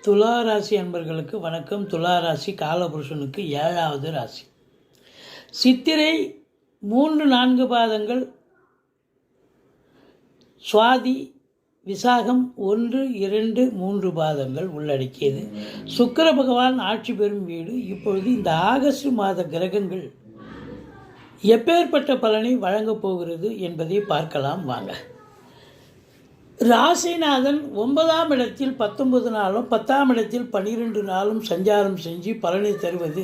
துலா ராசி அன்பர்களுக்கு வணக்கம். துலா ராசி காலபுருஷனுக்கு 7வது ராசி. சித்திரை 3-4 பாதங்கள், சுவாதி விசாகம் 1-2-3 பாதங்கள் உள்ளடக்கியது. சுக்கிர பகவான் ஆட்சி பெறும் வீடு. இப்பொழுது இந்த ஆகஸ்ட் மாத கிரகங்கள் எப்பேற்பட்ட பலனை வழங்கப் போகிறது என்பதை பார்க்கலாம் வாங்க. ராசிநாதன் 9ஆம் இடத்தில் 19 நாளும் 10ஆம் இடத்தில் 12 நாளும் சஞ்சாரம் செஞ்சு பலனை தருவது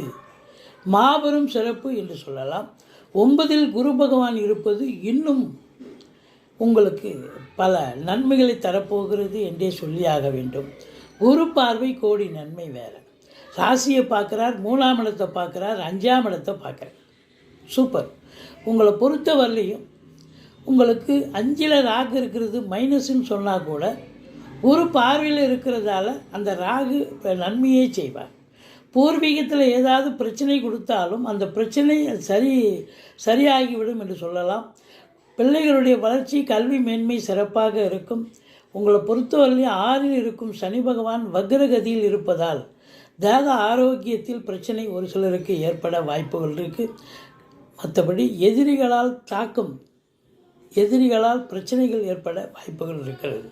மாபெரும் சிறப்பு என்று சொல்லலாம். 9இல் குரு பகவான் இருப்பது இன்னும் உங்களுக்கு பல நன்மைகளை தரப்போகிறது என்றே சொல்லியாக வேண்டும். குரு பார்வை கோடி நன்மை வேறு. ராசியை பார்க்குறார், 3ஆம் இடத்தை பார்க்குறார், 5ஆம் இடத்தை பார்க்குறார். சூப்பர். உங்களை பொறுத்த வரலையும் உங்களுக்கு 5ல் ராகு இருக்கிறது மைனஸ்ன்னு சொன்னால் கூட ஒரு பார்வையில் இருக்கிறதால அந்த ராகு நன்மையே செய்வார். பூர்வீகத்தில் ஏதாவது பிரச்சனை கொடுத்தாலும் அந்த பிரச்சனை சரியாகிவிடும் என்று சொல்லலாம். பிள்ளைகளுடைய வளர்ச்சி, கல்வி மேன்மை சிறப்பாக இருக்கும். உங்களை பொறுத்தவரையிலும் 6ல் இருக்கும் சனி பகவான் வக்ரகதியில் இருப்பதால் தேக ஆரோக்கியத்தில் பிரச்சனை ஒரு சிலருக்கு ஏற்பட வாய்ப்புகள் இருக்குது. மற்றபடி எதிரிகளால் பிரச்சனைகள் ஏற்பட வாய்ப்புகள் இருக்கிறது.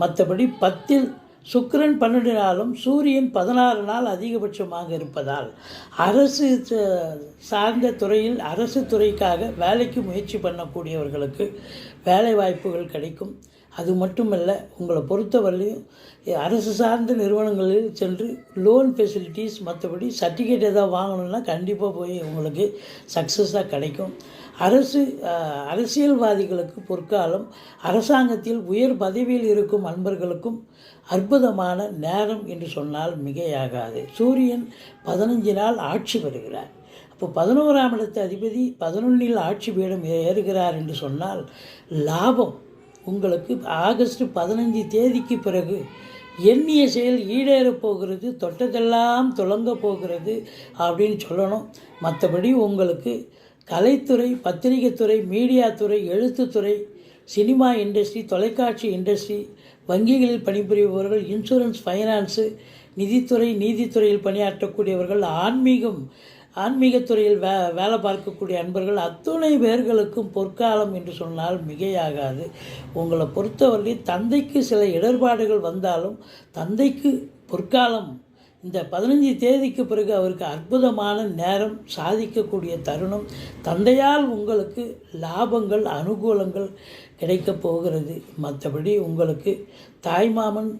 மற்றபடி 10ல் சுக்கிரன் 12 நாளும் சூரியன் 16 நாள் அதிகபட்சமாக இருப்பதால் அரசு சார்ந்த துறையில் அரசு துறைக்காக வேலைக்கு முயற்சி பண்ணக்கூடியவர்களுக்கு வேலை வாய்ப்புகள் கிடைக்கும். அது மட்டுமல்ல, உங்களை பொறுத்தவரையிலையும் அரசு சார்ந்த நிறுவனங்களில் சென்று லோன் ஃபெசிலிட்டிஸ் மற்றபடி சர்டிஃபிகேட் எதாவது வாங்கணுன்னா கண்டிப்பாக போய் உங்களுக்கு சக்ஸஸாக கிடைக்கும். அரசியல்வாதிகளுக்கு பொற்காலம். அரசாங்கத்தில் உயர் பதவியில் இருக்கும் அன்பர்களுக்கும் அற்புதமான நேரம் என்று சொன்னால் மிகையாகாது. சூரியன் 15 நாள் ஆட்சி பெறுகிறார். அப்போ 11ஆம் இடத்து அதிபதி 11ல் ஆட்சி பீடம் ஏறுகிறார் என்று சொன்னால் லாபம் உங்களுக்கு ஆகஸ்ட் 15 தேதிக்கு பிறகு எண்ணிய செயல் ஈடேறப் போகிறது, தொட்டதெல்லாம் துலங்க போகிறது அப்படின்னு சொல்லணும். மற்றபடி உங்களுக்கு கலைத்துறை, பத்திரிகை துறை, மீடியா துறை, எழுத்துத்துறை, சினிமா இண்டஸ்ட்ரி, தொலைக்காட்சி இண்டஸ்ட்ரி, வங்கிகளில் பணிபுரிபவர்கள், இன்சூரன்ஸ், ஃபைனான்ஸு, நீதித்துறையில் பணியாற்றக்கூடியவர்கள், ஆன்மீகத்துறையில் வேலை பார்க்கக்கூடிய அன்பர்கள் அத்துணை பேர்களுக்கும் பொற்காலம் என்று சொன்னால் மிகையாகாது. உங்களை பொறுத்தவரை தந்தைக்கு சில இடர்பாடுகள் வந்தாலும் தந்தைக்கு பொற்காலம். இந்த 15 தேதிக்கு பிறகு அவருக்கு அற்புதமான நேரம், சாதிக்கக்கூடிய தருணம். தந்தையால் உங்களுக்கு லாபங்கள், அனுகூலங்கள் கிடைக்கப் போகிறது. மற்றபடி உங்களுக்கு தாய்மாமன்